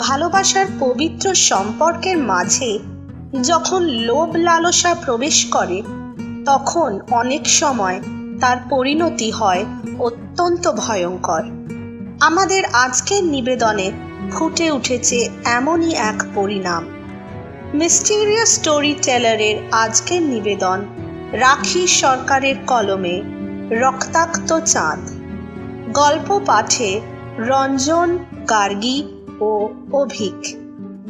ভালোবাসার পবিত্র সম্পর্কের মাঝে যখন লোভ লালসা প্রবেশ করে তখন অনেক সময় তার পরিণতি হয় অত্যন্ত ভয়ঙ্কর। আমাদের আজকের নিবেদনে ফুটে উঠেছে এমনই এক পরিণাম। মিস্টিরিয়াস স্টোরি টেলারের আজকের নিবেদন রাখি সরকারের কলমে রক্তাক্ত চাঁদ। গল্প পাঠে রঞ্জন গার্গী ও অভিক।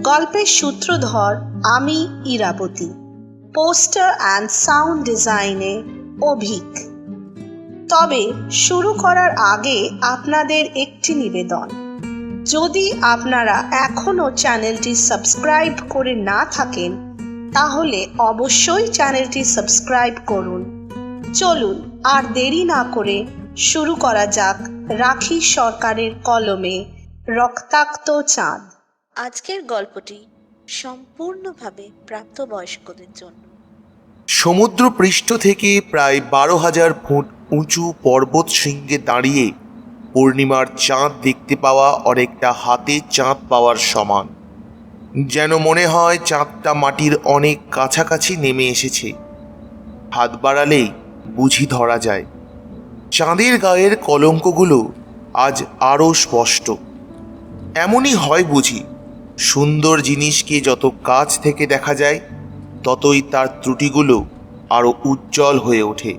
গল্পের সূত্রধর আমি ইরাবতী। পোস্টার অ্যান্ড সাউন্ড ডিজাইনে অভিক। তবে শুরু করার আগে আপনাদের একটি নিবেদন, যদি আপনারা এখনও চ্যানেলটি সাবস্ক্রাইব করে না থাকেন তাহলে অবশ্যই চ্যানেলটি সাবস্ক্রাইব করুন। চলুন আর দেরি না করে শুরু করা যাক রাখি সরকারের কলমে রক্তাক্ত চাঁদ। আজকের গল্পটি সম্পূর্ণভাবে প্রাপ্তবয়স্কদের জন্য। সমুদ্র পৃষ্ঠ থেকে প্রায় 12,000 ফুট উঁচু পর্বত শৃঙ্গে দাঁড়িয়ে পূর্ণিমার চাঁদ দেখতে পাওয়া অনেকটা হাতে চাঁদ পাওয়ার সমান। যেন মনে হয় চাঁদটা মাটির অনেক কাছাকাছি নেমে এসেছে। হাত বাড়ালেই বুঝি ধরা যায়। চাঁদের গায়ের কলঙ্কগুলো আজ আরও স্পষ্ট। এমনই হয় বুঝি, সুন্দর জিনিসকে যত কাছ থেকে দেখা যায় ততই তার ত্রুটিগুলো আরও উজ্জ্বল হয়ে ওঠে।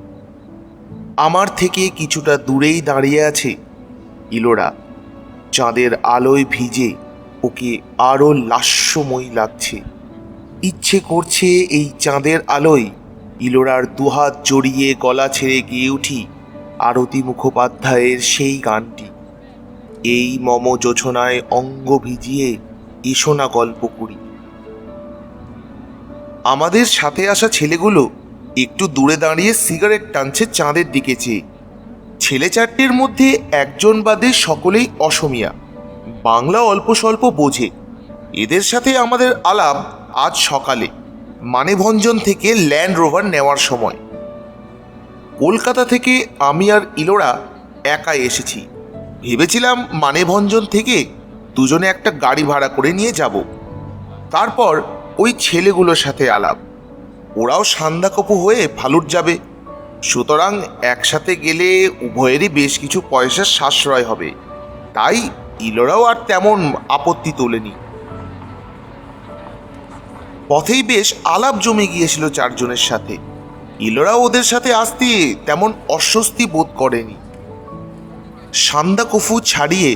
আমার থেকে কিছুটা দূরেই দাঁড়িয়ে আছে ইলোরা। চাঁদের আলোয় ভিজে ওকে আরও লাস্যময়ী লাগছে। ইচ্ছে করছে এই চাঁদের আলোয় ইলোরার দুহাত জড়িয়ে গলা ছেড়ে গিয়ে উঠি আরতি মুখোপাধ্যায়ের সেই গানটি, এই মম যোছনায় অঙ্গ ভিজিয়ে এসো না গল্প করি। আমাদের সাথে আসা ছেলেগুলো একটু দূরে দাঁড়িয়ে সিগারেট টানছে চাঁদের দিকে চেয়ে। ছেলে চারটের মধ্যে একজন বাদে সকলেই অসমিয়া, বাংলা অল্প স্বল্প বোঝে। এদের সাথে আমাদের আলাপ আজ সকালে মানেভঞ্জন থেকে ল্যান্ড রোভার নেওয়ার সময়। কলকাতা থেকে আমি আর ইলোরা একাই এসেছি। ভেবেছিলাম মানেভঞ্জন থেকে দুজনে একটা গাড়ি ভাড়া করে নিয়ে যাব, তারপর ওই ছেলেগুলোর সাথে আলাপ। ওরাও সান্দাকপু হয়ে ফালুট যাবে, সুতরাং একসাথে গেলে উভয়েরই বেশ কিছু পয়সার সাশ্রয় হবে। তাই ইলোরাও আর তেমন আপত্তি তোলেনি। পথেই বেশ আলাপ জমে গিয়েছিল চারজনের সাথে। ইলোরাও ওদের সাথে আসতে তেমন অস্বস্তি বোধ করেনি। সান্দাকফু ছাড়িয়ে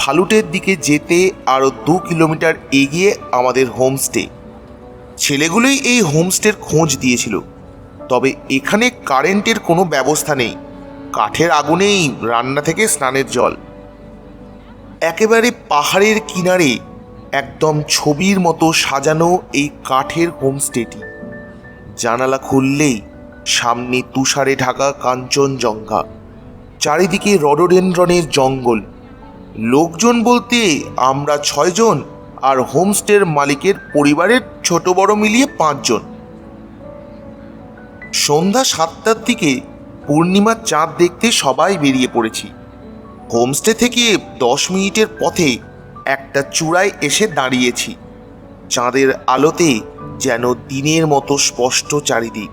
ফালুটের দিকে যেতে আরও 2 কিলোমিটার এগিয়ে আমাদের হোমস্টে। ছেলেগুলোই এই হোমস্টের খোঁজ দিয়েছিল, তবে এখানে কারেন্টের কোনো ব্যবস্থা নেই। কাঠের আগুনেই রান্না থেকে স্নানের জল। একেবারে পাহাড়ের কিনারে একদম ছবির মতো সাজানো এই কাঠের হোমস্টেটি। জানালা খুললেই সামনে তুষারে ঢাকা কাঞ্চনজঙ্ঘা, চারিদিকে রডোডেনড্রনের জঙ্গল। লোকজন বলতে আমরা 6 জন আর হোমস্টের মালিকের পরিবারের ছোট বড় মিলিয়ে 5 জন। সন্ধ্যা 7টার দিকে পূর্ণিমার চাঁদ দেখতে সবাই বেরিয়ে পড়েছি। হোমস্টে থেকে 10 মিনিটের পথে একটা চূড়ায় এসে দাঁড়িয়েছি। চাঁদের আলোতে যেন দিনের মতো স্পষ্ট চারিদিক।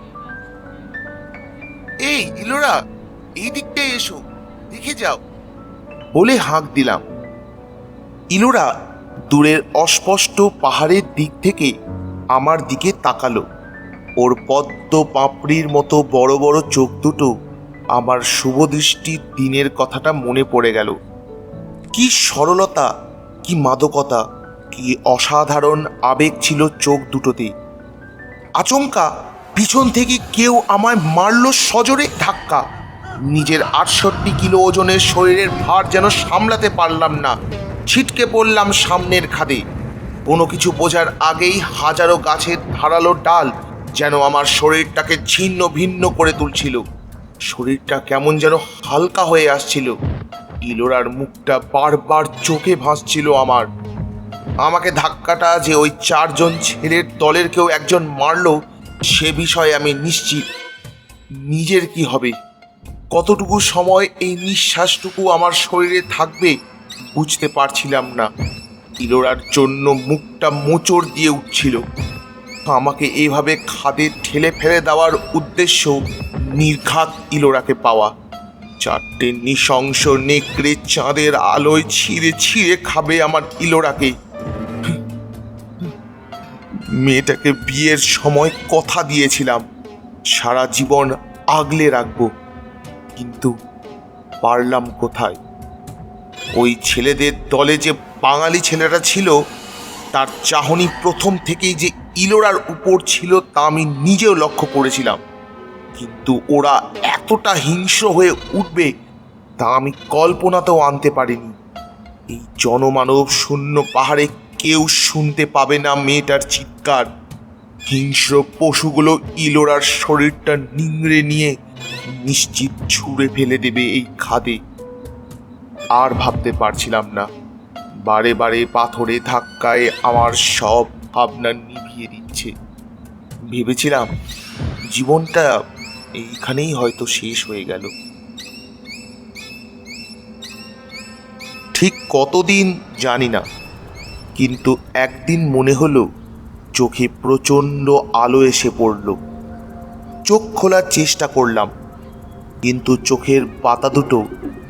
এই ইলোরা, এই দিকটায় এসো, দেখে যাও বলে হাঁক দিলাম। ইলোরা দূরের অস্পষ্ট পাহাড়ের দিক থেকে আমার দিকে তাকালো। ওর পদ্ম পাপড়ির মতো বড় বড় চোখ দুটো আমার শুভদৃষ্টির দিনের কথাটা মনে পড়ে গেল। কি সরলতা, কি মাদকতা, কি অসাধারণ আবেগ ছিল চোখ দুটোতে। আচমকা পিছন থেকে কেউ আমায় মারল সজোরে ধাক্কা। নিজের 68 কিলো ওজনের শরীরের ভার যেন সামলাতে পারলাম না। ছিটকে পড়লাম সামনের খাদে। কোনো কিছু বোঝার আগেই হাজারো গাছের ধারালো ডাল যেন আমার শরীরটাকে ছিন্ন ভিন্ন করে তুলছিল। শরীরটা কেমন যেন হালকা হয়ে আসছিল। ইলোরার মুখটা বারবার চোখে ভাসছিল আমার। আমাকে ধাক্কাটা যে ওই 4 জন ছেলের দলের কেউ একজন মারল সে বিষয়ে আমি নিশ্চিত। নিজের কি হবে, কতটুকু সময় এই নিঃশ্বাসটুকু আমার শরীরে থাকবে বুঝতে পারছিলাম না। ইলোরার জন্য মুখটা মোচড় দিয়ে উঠছিল। আমাকে এইভাবে খাদে ঠেলে ফেলে দেওয়ার উদ্দেশ্য নির্ঘাত ইলোরাকে পাওয়া। চারটে নৃশংস নেকড়ে চাঁদের আলোয় ছিঁড়ে ছিঁড়ে খাবে আমার ইলোরাকে। মেয়েটাকে বিয়ের সময় কথা দিয়েছিলাম সারা জীবন আগলে রাখবো, কিন্তু পারলাম কোথায়? ওই ছেলেদের দলে যে বাঙালি ছেলেটা ছিল, তার চাহনি প্রথম থেকেই যে ইলোরার উপর ছিল তা আমি নিজেও লক্ষ্য করেছিলাম, কিন্তু ওরা এতটা হিংস্র হয়ে উঠবে তা আমি কল্পনাতেও আনতে পারিনি। এই জনমানব শূন্য পাহাড়ে কেউ শুনতে পাবে না মেয়েটার চিৎকার। হিংস্র পশুগুলো ইলোরার শরীরটা নিংড়ে নিয়ে নিশ্চিত ছুঁড়ে ফেলে দেবে এই খাদে। আর ভাবতে পারছিলাম না। বারে বারে পাথরে ধাক্কায় আমার সব ভাবনা নিভিয়ে দিচ্ছে। ভেবেছিলাম জীবনটা এইখানেই হয়তো শেষ হয়ে গেল। ঠিক কতদিন জানি না, কিন্তু একদিন মনে হলো চোখে প্রচণ্ড আলো এসে পড়ল। চোখ খোলার চেষ্টা করলাম, কিন্তু চোখের পাতা দুটো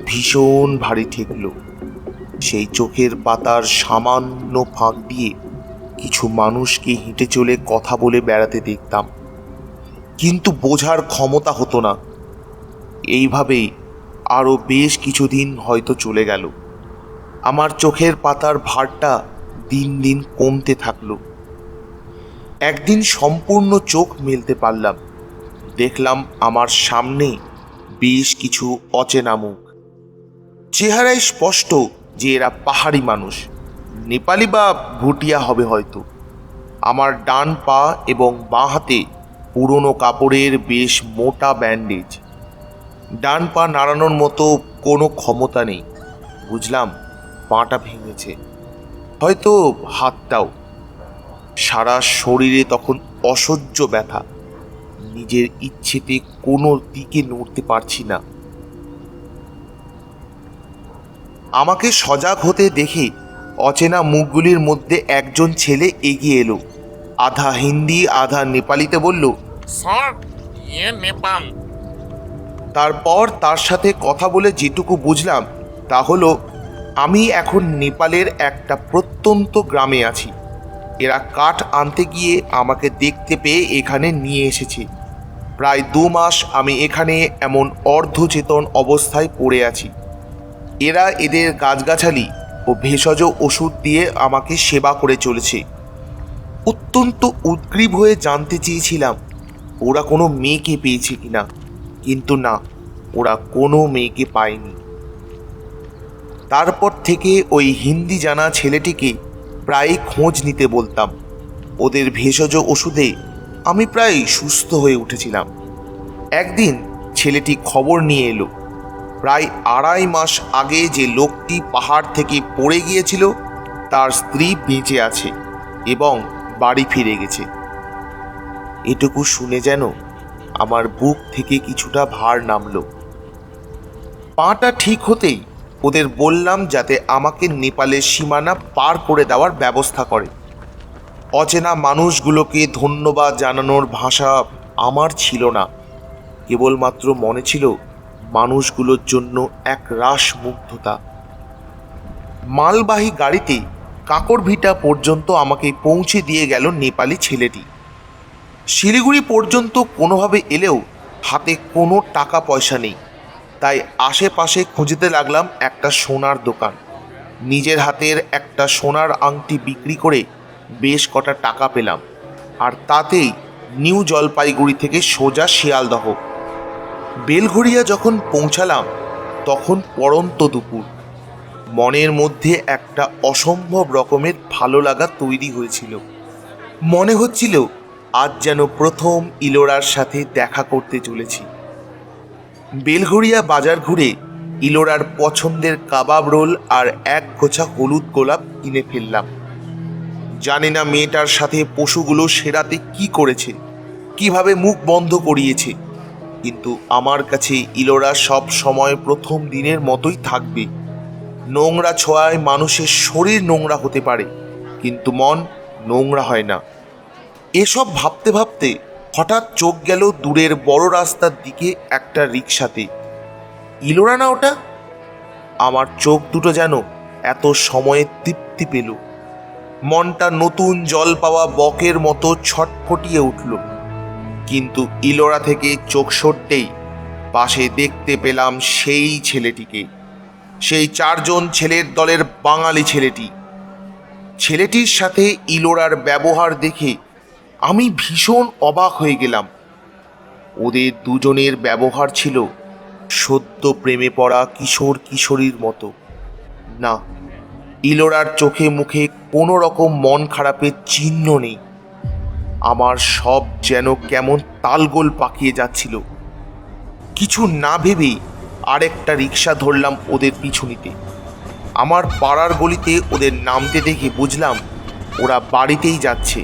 ভীষণ ভারী ঠেকল। সেই চোখের পাতার সামান্য ফাঁক দিয়ে কিছু মানুষকে হেঁটে চলে কথা বলে বেড়াতে দেখতাম, কিন্তু বোঝার ক্ষমতা হতো না। এইভাবেই আরও বেশ কিছুদিন হয়তো চলে গেল। আমার চোখের পাতার ভারটা দিন দিন কমতে থাকলো। একদিন সম্পূর্ণ চোখ মেলতে পারলাম। দেখলাম আমার সামনে বেশ কিছু অচেনা মুখ। চেহারায় স্পষ্ট যে এরা পাহাড়ি মানুষ, নেপালি বা ভুটিয়া হবে হয়তো। আমার ডান পা এবং বাঁ হাতে পুরনো কাপড়ের বেশ মোটা ব্যান্ডেজ। ডান পা নাড়ানোর মতো কোনো ক্ষমতা নেই। বুঝলাম পাটা ভেঙেছে, হয়তো হাতটাও। সারা শরীরে তখন অসহ্য ব্যথা। নিজের ইচ্ছেতে কোনো দিকে নড়তে পারছি না। আমাকে সজাগ হতে দেখে অচেনা মুখগুলির মধ্যে একজন ছেলে এগিয়ে এলো। আধা হিন্দি আধা নেপালিতে বলল, স্যার, ইয়ে নেপাল। তারপর তার সাথে কথা বলে যেটুকু বুঝলাম তা হলো আমি এখন নেপালের একটা প্রত্যন্ত গ্রামে আছি। এরা কাঠ আনতে গিয়ে আমাকে দেখতে পেয়ে এখানে নিয়ে এসেছে। প্রায় 2 মাস আমি এখানে এমন অর্ধচেতন অবস্থায় পড়ে আছি। এরা এদের গাছগাছালি ও ভেষজ ওষুধ দিয়ে আমাকে সেবা করে চলেছে। অত্যন্ত উদ্গ্রীব হয়ে জানতে চেয়েছিলাম ওরা কোনো মেয়েকে পেয়েছে কিনা, কিন্তু না, ওরা কোনো মেয়েকে পায়নি। তারপর থেকে ওই হিন্দি জানা ছেলেটিকে প্রায় খোঁজ নিতে বলতাম। ওদের ভেষজ ওষুধে আমি প্রায় সুস্থ হয়ে উঠেছিলাম। একদিন ছেলেটি খবর নিয়ে এলো প্রায় 2.5 মাস আগে যে লোকটি পাহাড় থেকে পড়ে গিয়েছিল তার স্ত্রী বেঁচে আছে এবং বাড়ি ফিরে গেছে। এটুকু শুনে যেন আমার বুক থেকে কিছুটা ভার নামলো। পাটা ঠিক হতেই ওদের বললাম যাতে আমাকে নেপালের সীমানা পার করে দেওয়ার ব্যবস্থা করে। অচেনা মানুষগুলোকে ধন্যবাদ জানানোর ভাষা আমার ছিল না। কেবলমাত্র মনে ছিল মানুষগুলোর জন্য এক রাস মুগ্ধতা। মালবাহী গাড়িতে কাকরভিটা পর্যন্ত আমাকে পৌঁছে দিয়ে গেল নেপালি ছেলেটি। শিলিগুড়ি পর্যন্ত কোনোভাবে এলেও হাতে কোনো টাকা পয়সা নেই, তাই আশেপাশে খুঁজতে লাগলাম একটা সোনার দোকান। নিজের হাতের একটা সোনার আংটি বিক্রি করে বেশ কটা টাকা পেলাম, আর তাতেই নিউ জলপাইগুড়ি থেকে সোজা শিয়ালদহ। বেলঘরিয়া যখন পৌঁছালাম তখন পড়ন্ত দুপুর। মনের মধ্যে একটা অসম্ভব রকমের ভালো লাগা তৈরি হয়েছিল। মনে হচ্ছিল আজ যেন প্রথম ইলোরার সাথে দেখা করতে চলেছি। বেলঘরিয়া বাজার ঘুরে ইলোরার পছন্দের কাবাব রোল আর এক গোছা হলুদ গোলাপ কিনে ফেললাম। জানি না মেয়েটার সাথে পশুগুলো সেরাতে কি করেছে, কিভাবে মুখ বন্ধ করিয়েছে, কিন্তু আমার কাছে ইলোরা সব সময় প্রথম দিনের মতোই থাকবে। নোংরা ছোঁয়ায় মানুষের শরীর নোংরা হতে পারে, কিন্তু মন নোংরা হয় না। এসব ভাবতে ভাবতে হঠাৎ চোখ গেল দূরের বড় রাস্তার দিকে একটা রিকশাতে। ইলোরা না ওটা? আমার চোখ দুটো যেন এত সময়ে তৃপ্তি পেল। মনটা নতুন জল পাওয়া বকের মতো ছটফটিয়ে উঠল। কিন্তু ইলোরা থেকে চোখ সরতেই পাশে দেখতে পেলাম সেই ছেলেটিকে, সেই 4 জন ছেলের দলের বাঙালি ছেলেটি। ছেলেটির সাথে ইলোরার ব্যবহার দেখে আমি ভীষণ অবাক হয়ে গেলাম। ওদের দুজনের ব্যবহার ছিল সদ্য প্রেমে পড়া কিশোর কিশোরীর মতো। না, ইলোরার চোখে মুখে কোনো রকম মন খারাপের চিহ্ন নেই। আমার সব যেন কেমন তালগোল পাকিয়ে যাচ্ছিল। কিছু না ভেবেই আরেকটা রিক্সা ধরলাম ওদের পিছু নিতে। আমার পাড়ার গলিতে ওদের নামতে দেখে বুঝলাম ওরা বাড়িতেই যাচ্ছে।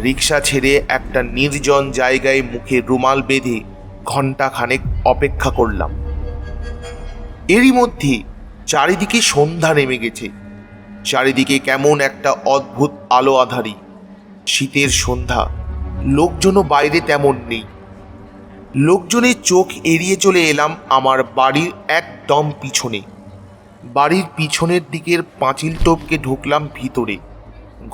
রিক্সা ছেড়ে একটা নির্জন জায়গায় মুখে রুমাল বেঁধে ঘণ্টাখানেক অপেক্ষা করলাম। এরই মধ্যে চারিদিকে সন্ধ্যা নেমে গেছে। চারিদিকে কেমন একটা অদ্ভুত আলো আঁধারি। শীতের সন্ধ্যা, লোকজনও বাইরে তেমন নেই। লোকজনের চোখ এড়িয়ে চলে এলাম আমার বাড়ির একদম পিছনে। বাড়ির পিছনের দিকের পাঁচিল টপকে ঢুকলাম ভিতরে।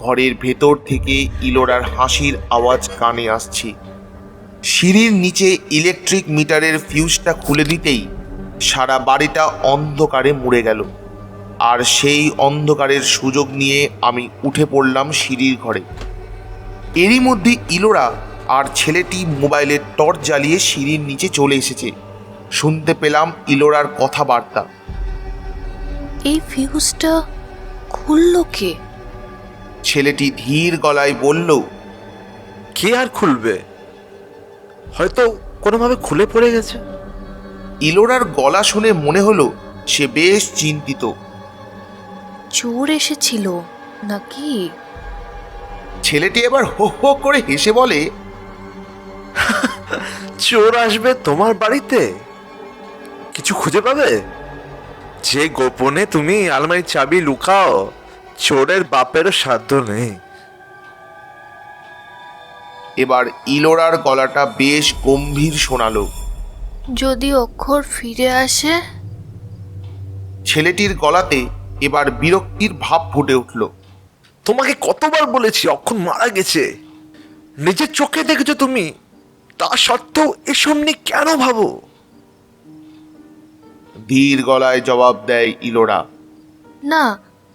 ঘরের ভেতর থেকে ইলোরার হাসির আওয়াজ কানে আসছে। সিঁড়ির নিচে ইলেকট্রিক মিটারের ফিউজটা খুলে দিতেই সারা বাড়িটা অন্ধকারে মুড়ে গেল। আর সেই অন্ধকারের সুযোগ নিয়ে আমি উঠে পড়লাম সিঁড়ির ঘরে। এরই মধ্যে ইলোরা আর ছেলেটি মোবাইলের টর্চ জ্বালিয়ে সিঁড়ির নিচে চলে এসেছে। শুনতে পেলাম ইলোরার কথাবার্তা। এই ফিউজটা খুললো কে? ছেলেটি ধীর গলায় বলল, কে আর খুলবে? হয়তো কোনোভাবে খুলে পড়ে গেছে। ইলোরার গলা শুনে মনে হলো সে বেশ চিন্তিত। চোর এসেছিল নাকি? ছেলেটি এবার হো হো করে হেসে বলে, চোর আসবে তোমার বাড়িতে? কিছু খুঁজে পাবে? যে গোপনে তুমি আলমারির চাবি লুকাও, চোরের বাপেরও সাধ্য নেই। এবার ইলোরার গলাটা বেশ গম্ভীর শোনালো। যদি অক্ষর ফিরে আসে? ছেলেটির গলাতে এবার বিরক্তির ভাব ফুটে উঠল। তোমাকে কতবার বলেছি অক্ষণ মারা গেছে, নিজের চোখে দেখেছো তুমি, তা সত্ত্বেও এসব নিয়ে কেন ভাবো? ধীর গলায় জবাব দেয় ইলোরা। না,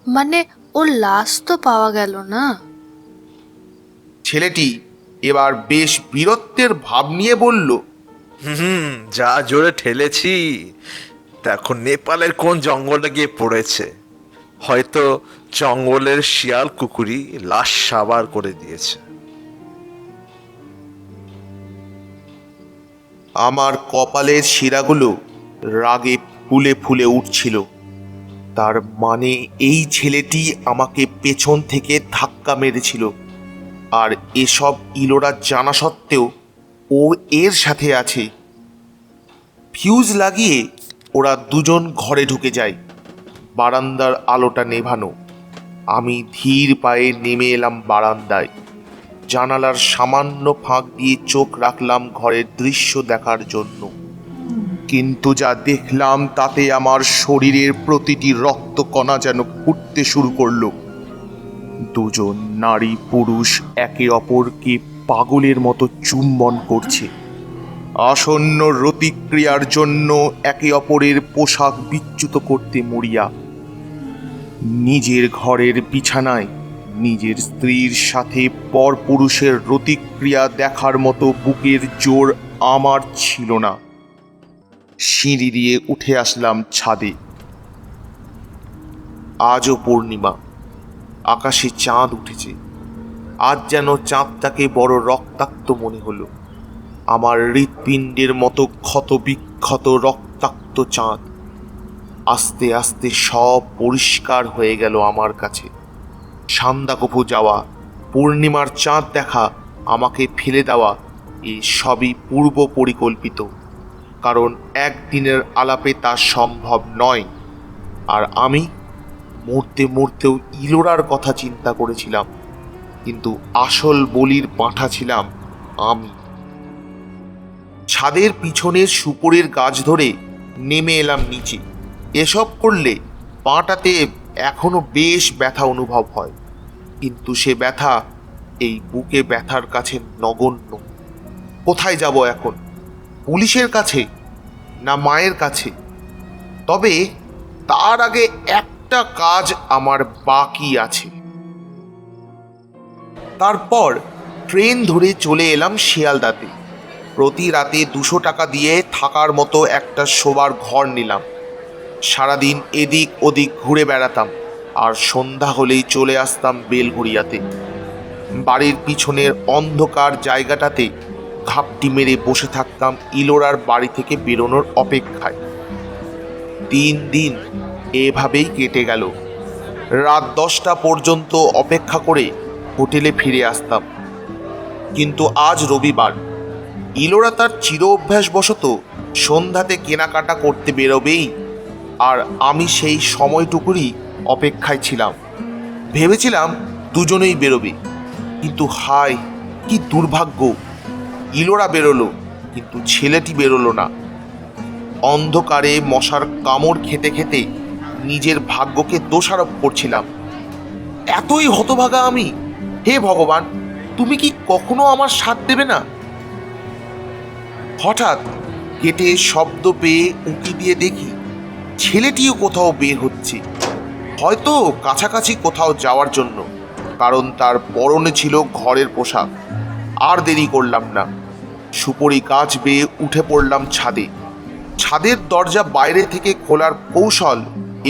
মানে ওর লাশ তো পাওয়া গেল না। ছেলেটি এবার বেশ বীরত্বের ভাব নিয়ে বলল, যা জোরে ঠেলেছি, দেখো নেপালের কোন জঙ্গলে গিয়ে পড়েছে। হয়তো জঙ্গলের শিয়াল কুকুরি লাশ সাবার করে দিয়েছে। আমার কপালের শিরাগুলো রাগে ফুলে ফুলে উঠছিল। তার মানে এই ছেলেটি আমাকে পেছন থেকে ধাক্কা মেরেছিল, আর এসব ইলোরা জানা সত্ত্বেও ও এর সাথে আছে। ফিউজ লাগিয়ে ওরা দুজন ঘরে ঢুকে যায়। বারান্দার আলোটা নেভানো। আমি ধীর পায়ে নেমে এলাম বারান্দায়। জানালার সামান্য ফাঁক দিয়ে চোখ রাখলাম ঘরের দৃশ্য দেখার জন্য। কিন্তু যা দেখলাম তাতে আমার শরীরের প্রতিটি রক্তকণা যেন ফুটতে শুরু করলো। দুজন নারী পুরুষ একে অপরকে পাগলের মতো চুম্বন করছে। আসন্ন রতিক্রিয়ার জন্য একে অপরের পোশাক বিচ্যুত করতে মরিয়া। নিজের ঘরের বিছানায় নিজের স্ত্রীর সাথে পরপুরুষের রতিক্রিয়া দেখার মতো বুকের জোর আমার ছিল না। সিঁড়ি দিয়ে উঠে আসলাম ছাদে। আজও পূর্ণিমা, আকাশে চাঁদ উঠেছে। আজ যেন চাঁদটাকে বড় রক্তাক্ত মনে হলো। আমার হৃৎপিণ্ডের মতো ক্ষত বিক্ষত রক্তাক্ত চাঁদ। আস্তে আস্তে সব পরিষ্কার হয়ে গেল আমার কাছে। সান্দাকফু যাওয়া, পূর্ণিমার চাঁদ দেখা, আমাকে ফেলে দেওয়া, এই সবই পূর্ব পরিকল্পিত। কারণ একদিনের আলাপে তা সম্ভব নয়। আর আমি মরতে মরতেও ইলোরার কথা চিন্তা করেছিলাম, কিন্তু আসল বলির পাঁঠা ছিলাম আমি। ছাদের পিছনের সুপুরের গাছ ধরে নেমে এলাম নিচে। এসব করলে পাটাতে এখনো বেশ ব্যথা অনুভব হয়, কিন্তু সে ব্যথা এই বুকে ব্যথার কাছে নগণ্য। কোথায় যাব এখন? পুলিশের কাছে না মায়ের কাছে? তবে তার আগে একটা কাজ আমার বাকি আছে। তারপর ট্রেন ধরে চলে এলাম শিয়ালদাতে। প্রতি রাতে 200 টাকা দিয়ে থাকার মতো একটা শোবার ঘর নিলাম। সারাদিন এদিক ওদিক ঘুরে বেড়াতাম, আর সন্ধ্যা হলেই চলে আসতাম বেলঘড়িয়াতে। বাড়ির পিছনের অন্ধকার জায়গাটাতে ঘাপটি মেরে বসে থাকতাম ইলোরার বাড়ি থেকে বেরোনোর অপেক্ষায়। 3 দিন এভাবেই কেটে গেল। রাত 10টা পর্যন্ত অপেক্ষা করে হোটেলে ফিরে আসতাম। কিন্তু আজ রবিবার। ইলোরা তার চির অভ্যাসবশত সন্ধ্যাতে কেনাকাটা করতে বেরোবেই, আর আমি সেই সময়টুকুরই অপেক্ষায় ছিলাম। ভেবেছিলাম দুজনেই বেরোবে, কিন্তু হায় কি দুর্ভাগ্য! ইলোরা বেরোলো, কিন্তু ছেলেটি বেরোলো না। অন্ধকারে মশার কামড় খেতে খেতে নিজের ভাগ্যকে দোষারোপ করছিলাম। এতই হতভাগা আমি! হে ভগবান, তুমি কি কখনো আমার সাথ দেবে না? হঠাৎ গেটে শব্দ পেয়ে উঁকি দিয়ে দেখি ছেলেটিও কোথাও বের হচ্ছে, হয়তো কাছাকাছি কোথাও যাওয়ার জন্য, কারণ তার পরনে ছিল ঘরের পোশাক। আর দেরি করলাম না, সুপরি গাছ বেয়ে উঠে পড়লাম ছাদে। ছাদের দরজা বাইরে থেকে খোলার কৌশল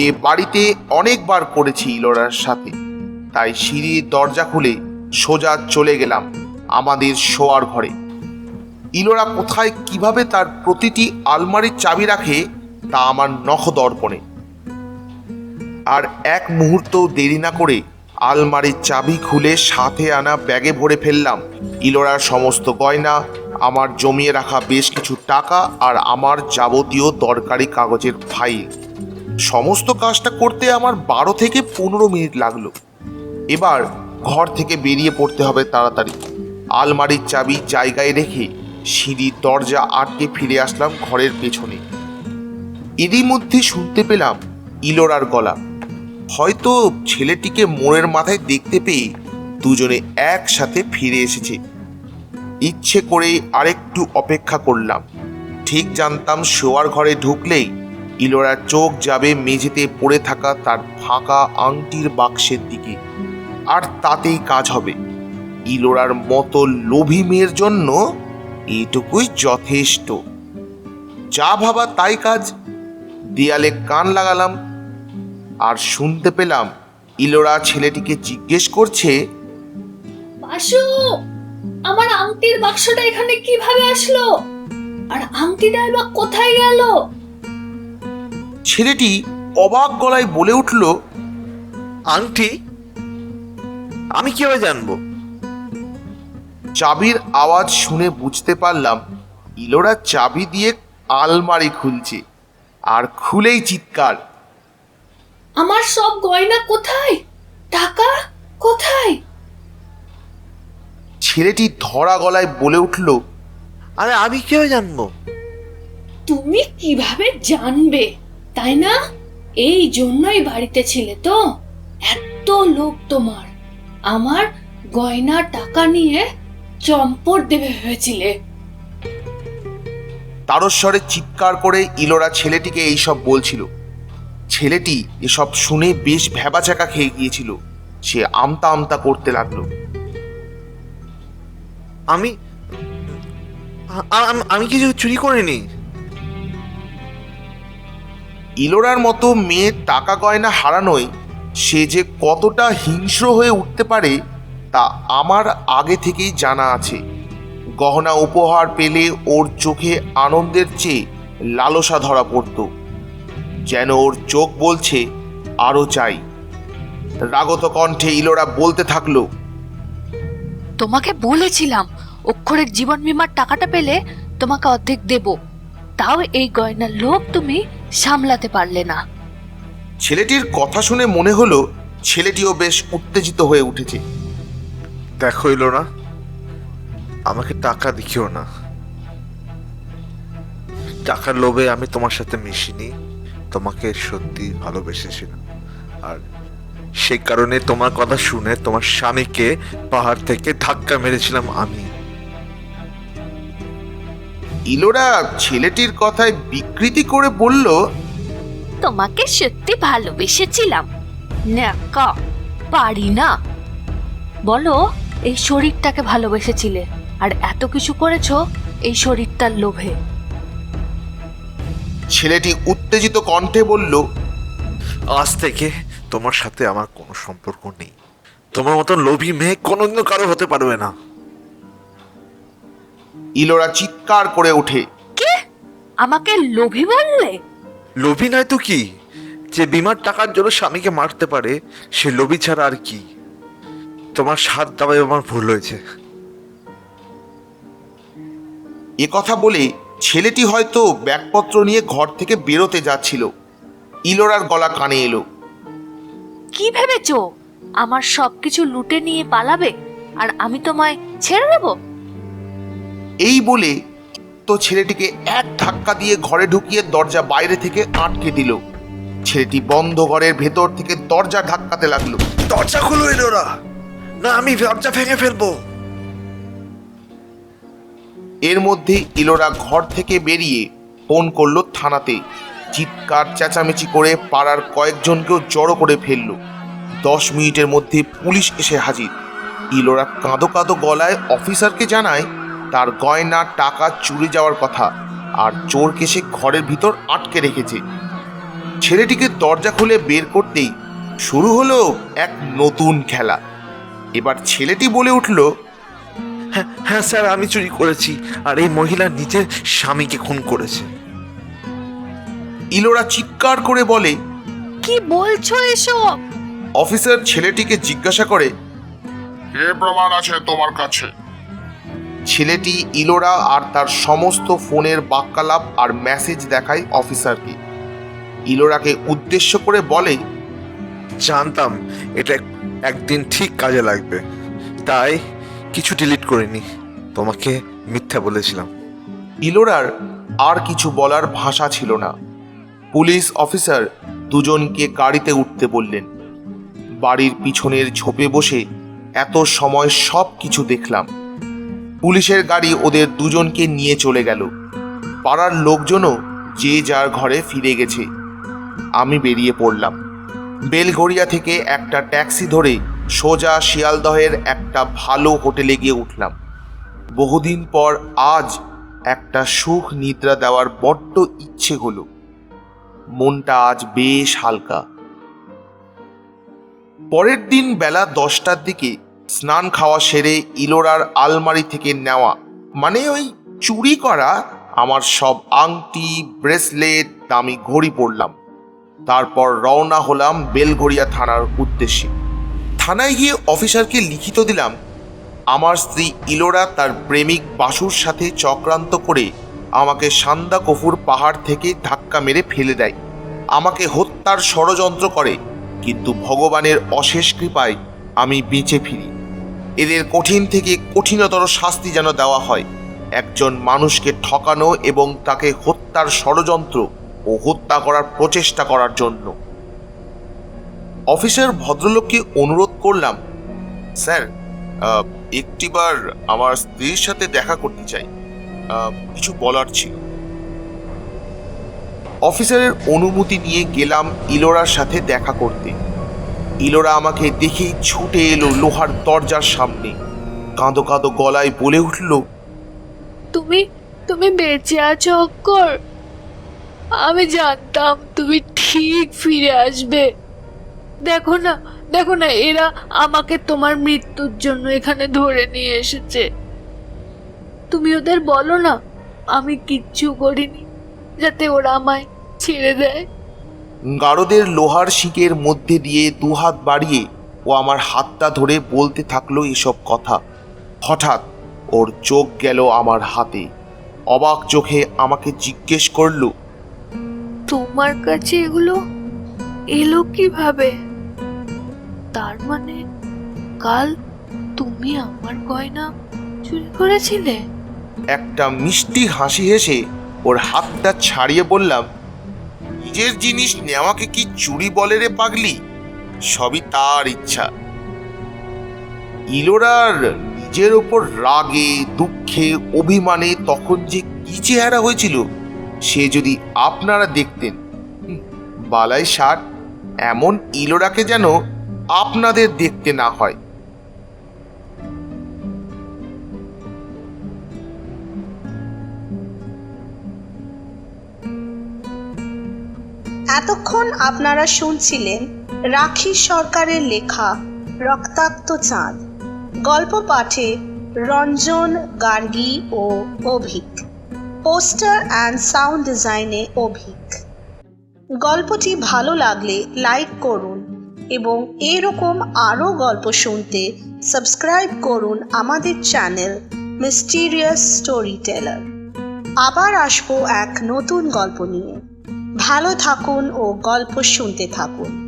এ বাড়িতে অনেকবার করেছি ইলোরার সাথে, তাই সিঁড়ির দরজা খুলে সোজা চলে গেলাম আমাদের শোয়ার ঘরে। ইলোরা কোথায় কিভাবে তার প্রতিটি আলমারির চাবি রাখে তা আমার নখদর্পণে। আর এক মুহূর্ত দেরি না করে আলমারির চাবি খুলে সাথে আনা ব্যাগে ভরে ফেললাম ইলোরার সমস্ত গয়না, আমার জমিয়ে রাখা বেশ কিছু টাকা, আর আমার যাবতীয় দরকারি কাগজের ফাইল। সমস্ত কাজটা করতে আমার 12 থেকে 15 মিনিট লাগলো। এবার ঘর থেকে বেরিয়ে পড়তে হবে তাড়াতাড়ি। আলমারির চাবি জায়গায় রেখে সিঁড়ির দরজা আটকে ফিরে আসলাম ঘরের পেছনে। এরই মধ্যে শুনতে পেলাম ইলোরার গলা। হয়তো ছেলেটিকে মোড়ের মাথায় দেখতে পেয়ে দুজনে একসাথে ফিরে এসেছে। ইচ্ছে করেই আরেকটু অপেক্ষা করলাম। ঠিক জানতাম শোয়ার ঘরে ঢুকলেই ইলোরার চোখ যাবে মেঝেতে পড়ে থাকা তার ফাঁকা আংটির বাক্সের দিকে, আর তাতেই কাজ হবে। ইলোরার মতো লোভী মেয়ের জন্য এটুকুই যথেষ্ট। যা ভাবা তাই কাজ। দেয়ালে কান লাগালাম, আর শুনতে পেলাম ইলোরা ছেলেটিকে জিজ্ঞেস করছে, বাসু, আমার আংটির বাক্সটা এখানে কিভাবে আসলো? আর আংটিটাই বা কোথায় গেল? ছেলেটি অবাক গলায় বলে উঠল, আংটি? আমি কিভাবে জানবো? চাবির আওয়াজ শুনে বুঝতে পারলাম ইলোরা চাবি দিয়ে আলমারি খুলছে, আর খুলেই চিৎকার, আমার সব গয়না কোথায়? টাকা কোথায়? ছেলেটি ধরা গলায় বলে উঠল, আরে আমি কিভাবে জানবো? তুমি কিভাবে জানবে, তাই না? এই জন্যই বাড়িতে ছিলে তো? এত লোভ তোমার, আমার গয়না টাকা নিয়ে চম্পট দেবে ভেবেছিলে। তারস্বরে চিৎকার করে ইলোরা ছেলেটিকে এইসব বলছিল। ছেলেটি এসব শুনে বেশ ভ্যাবাচাকা খেয়ে গিয়েছিল। সে আমতা আমতা করতে লাগলো, আমি আমি কিছু চুরি করিনি। ইলোরার মতো মেয়ে টাকা গয়না হারানোয় সে যে কতটা হিংস্র হয়ে উঠতে পারে তা আমার আগে থেকেই জানা আছে। গহনা উপহার পেলে ওর চোখে আনন্দের চেয়ে লালসা ধরা পড়ত, যেন ওর চোখ বলছে আরো চাই। রাগত কণ্ঠে ইলোরা বলতে থাকলো, তোমাকে বলেছিলাম অক্ষরের জীবন বীমার টাকাটা পেলে তোমাকে অর্ধেক দেব, তাও এই গয়নার লোভ তুমি সামলাতে পারলে না। ছেলেটির কথা শুনে মনে হলো ছেলেটিও বেশ উত্তেজিত হয়ে উঠেছে। দেখো ইলোরা, আমাকে টাকা দেখিও না। টাকার লোভে আমি তোমার সাথে মিশিনি, তোমাকে সত্যি ভালোবেসেছিলাম। আর সেই কারণে তোমার কথা শুনে তোমার স্বামীকে পাহাড় থেকে ধাক্কা মেরেছিলাম আমি। ইলোরা ছেলেটির কথায় বিকৃতি করে বলল, তোমাকে সত্যি ভালোবেসেছিলাম ন্যাকা, পারি না। বলো, এই শরীরটাকে ভালোবেসেছিলে আর এত কিছু করেছো এই শরীরটার লোভে। ছেলেটি উত্তেজিত কণ্ঠে বলল, আজ থেকে তোমার সাথে আমার কোনো সম্পর্ক নেই। তোমার মতন লোভী মেয়ে কোনোদিনও কারো হতে পারবে না। ইলোরা চিৎকার করে ওঠে। কে আমাকে লোভী বললে? লোভী নয় তো কি? যে বিমার টাকার জন্য স্বামীকে মারতে পারে সে লোভী ছাড়া আর কি? তোমার সাথ দেওয়ায় আমার ভুল হয়েছে। এ কথা বলে ছেলেটি হয়তো ব্যাগপত্র নিয়ে ঘর থেকে বেরোতে যাচ্ছিল। ইলোরার গলা কানে এলো। কি ভেবেছো আমার সবকিছু লুটে নিয়ে পালাবে আর আমি তোমায় ছেড়ে দেব? এই বলে তো ছেলেটিকে এক ধাক্কা দিয়ে ঘরে ঢুকিয়ে দরজা বাইরে থেকে আটকে দিল। ছেলেটি বন্ধ ঘরের ভেতর থেকে দরজা ধাক্কাতে লাগলো। দরজা খুলো ইলোরা, না আমি দরজা ভেঙে ফেলবো। এর মধ্যে ইলোরা ঘর থেকে বেরিয়ে ফোন করলো থানাতে। চিৎকার চেঁচামেচি করে পাড়ার কয়েকজনকেও জড়ো করে ফেললো। 10 মিনিটের মধ্যে পুলিশ এসে হাজির। ইলোরা কাঁদো কাঁদো গলায় অফিসারকে জানায় তার গয়না টাকা চুরি যাওয়ার কথা আর চোরকে সে ঘরের ভিতর আটকে রেখেছে। ছেলেটিকে দরজা খুলে বের করতেই শুরু হলো এক নতুন খেলা। এবার ছেলেটি বলে উঠল, হ্যাঁ স্যার, আমি চুরি করেছি আর এই মহিলা নিজের স্বামীকে খুন করেছে। ইলোরা চিৎকার করে বলে, কি বলছো এসব? অফিসার ছেলেটিকে জিজ্ঞাসা করে, কে প্রমাণ আছে তোমার কাছে? ছেলেটি ইলোরা আর তার সমস্ত ফোনের বাক্যালাপ আর মেসেজ দেখায় অফিসারকে। ইলোরাকে উদ্দেশ্য করে বলে, জানতাম এটা একদিন ঠিক কাজে লাগবে, তাই কিছু ডিলিট করিনি, তোমাকে মিথ্যা বলেছিলাম। ইলোরার আর কিছু বলার ভাষা ছিল না। পুলিশ অফিসার দুজনকে গাড়িতে উঠতে বললেন। বাড়ির পিছনের ঝোপে বসে এত সময় সব কিছু দেখলাম। পুলিশের গাড়ি ওদের দুজনকে নিয়ে চলে গেল। পাড়ার লোকজনও যে যার ঘরে ফিরে গেছে। আমি বেরিয়ে পড়লাম। বেলঘড়িয়া থেকে একটা ট্যাক্সি ধরে সোজা শিয়ালদহের একটা ভালো হোটেলে গিয়ে উঠলাম। বহুদিন পর আজ একটা সুখ নিদ্রা দেওয়ার বড্ড ইচ্ছে হলো। মনটা আজ বেশ হালকা। পরের দিন বেলা 10টার দিকে স্নান খাওয়া সেরে ইলোরার আলমারি থেকে নেওয়া, মানে ওই চুরি করা আমার সব আংটি, ব্রেসলেট, দামি ঘড়ি পরলাম। তারপর রওনা হলাম বেলঘড়িয়া থানার উদ্দেশ্যে। থানায় গিয়ে অফিসারকে লিখিত দিলাম আমার স্ত্রী ইলোরা তার প্রেমিক বাসুর সাথে চক্রান্ত করে আমাকে সান্দাকফুর পাহাড় থেকে ধাক্কা মেরে ফেলে দেয়, আমাকে হত্যার ষড়যন্ত্র করে, কিন্তু ভগবানের অশেষ কৃপায় আমি বেঁচে ফিরি। এদের কঠিন থেকে কঠিনতর শাস্তি যেন দেওয়া হয়। একজন মানুষকে ঠকানো এবং তাকে হত্যার ষড়যন্ত্র ও হত্যা করার প্রচেষ্টা করার জন্য। অফিসার ভদ্রলোককে অনুরোধ করলাম, স্যার একটিবার আমার স্ত্রীর সাথে দেখা করতে চাই, কিছু বলার ছিল। অফিসারের অনুমতি নিয়ে গেলাম ইলোরার সাথে দেখা করতে। ইলোরা আমাকে দেখেই ছুটে এলো লোহার দরজার সামনে। কাঁদো কাঁদো গলায় বলে উঠল, তুমি তুমি বেঁচে আছো অক্কর। আমি জানতাম তুমি ঠিক ফিরে আসবে। দেখো না, দেখো না, এরা আমাকে তোমার মৃত্যুর জন্য এখানে ধরে নিয়ে এসেছে। তুমি ওদের বলো না আমি কিচ্ছু করিনি, যাতে ওরা আমায় ছেড়ে দেয়। গারদের লোহার শিকের মধ্যে দিয়ে দুহাত বাড়িয়ে ও আমার হাতটা ধরে বলতে থাকলো এসব কথা। হঠাৎ ওর চোখ গেল আমার হাতে। অবাক চোখে আমাকে জিজ্ঞেস করলো, তোমার কাছে এগুলো এলো কিভাবে? তার মানে কাল তুমি আমার গয়না চুরি করেছিলে? একটা মিষ্টি হাসি হেসে ওর হাতটা ছাড়িয়ে বললাম, নিজের জিনিস নেওয়াকে কি চুরি বলে রে পাগলি? সবই তার ইচ্ছা। ইলোরার নিজের ওপর রাগে, দুঃখে, অভিমানে তখন যে কি চেহারা হয়েছিল সে যদি আপনারা দেখতেন। বালাই ষাট, এমন ইলোরাকে যেন আপনাদের দেখতে না হয়। এতক্ষণ আপনারা শুনছিলেন রাখি সরকারের লেখা রক্তাক্ত চাঁদ। গল্প পাঠে রঞ্জন গার্গী ও অভিক। পোস্টার অ্যান্ড সাউন্ড ডিজাইনে অভিক। গল্পটি ভালো লাগলে লাইক করুন এবং এরকম আরও গল্প শুনতে সাবস্ক্রাইব করুন আমাদের চ্যানেল মিস্টিরিয়াস স্টোরি টেলার। আবার আসবো এক নতুন গল্প নিয়ে। ভালো থাকুন ও গল্প শুনতে থাকুন।